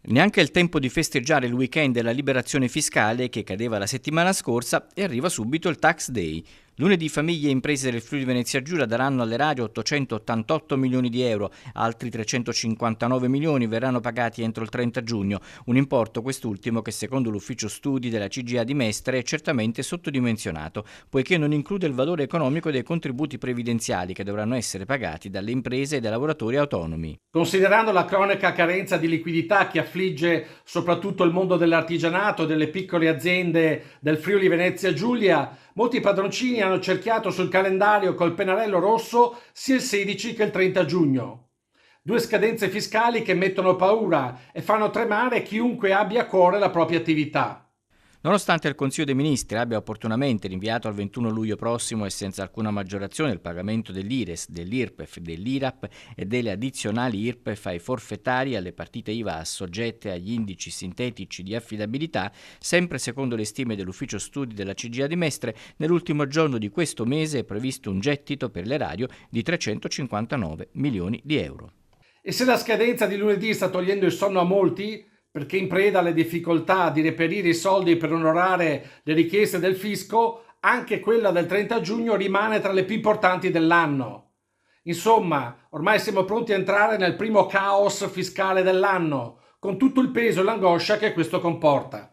Neanche il tempo di festeggiare il weekend della liberazione fiscale che cadeva la settimana scorsa e arriva subito il tax day. Lunedì famiglie e imprese del Friuli Venezia Giulia daranno all'erario 888 milioni di euro, altri 359 milioni verranno pagati entro il 30 giugno, un importo quest'ultimo che secondo l'ufficio studi della CGA di Mestre è certamente sottodimensionato, poiché non include il valore economico dei contributi previdenziali che dovranno essere pagati dalle imprese e dai lavoratori autonomi. Considerando la cronica carenza di liquidità che affligge soprattutto il mondo dell'artigianato, delle piccole aziende del Friuli Venezia Giulia, molti padroncini hanno cerchiato sul calendario col pennarello rosso sia il 16 che il 30 giugno. Due scadenze fiscali che mettono paura e fanno tremare chiunque abbia a cuore la propria attività. Nonostante il Consiglio dei Ministri abbia opportunamente rinviato al 21 luglio prossimo e senza alcuna maggiorazione il pagamento dell'IRES, dell'IRPEF, dell'IRAP e delle addizionali IRPEF ai forfettari e alle partite IVA soggette agli indici sintetici di affidabilità, sempre secondo le stime dell'Ufficio Studi della CGA di Mestre, nell'ultimo giorno di questo mese è previsto un gettito per l'erario di 359 milioni di euro. E se la scadenza di lunedì sta togliendo il sonno a molti, perché in preda alle difficoltà di reperire i soldi per onorare le richieste del fisco, anche quella del 30 giugno rimane tra le più importanti dell'anno. Insomma, ormai siamo pronti a entrare nel primo caos fiscale dell'anno, con tutto il peso e l'angoscia che questo comporta.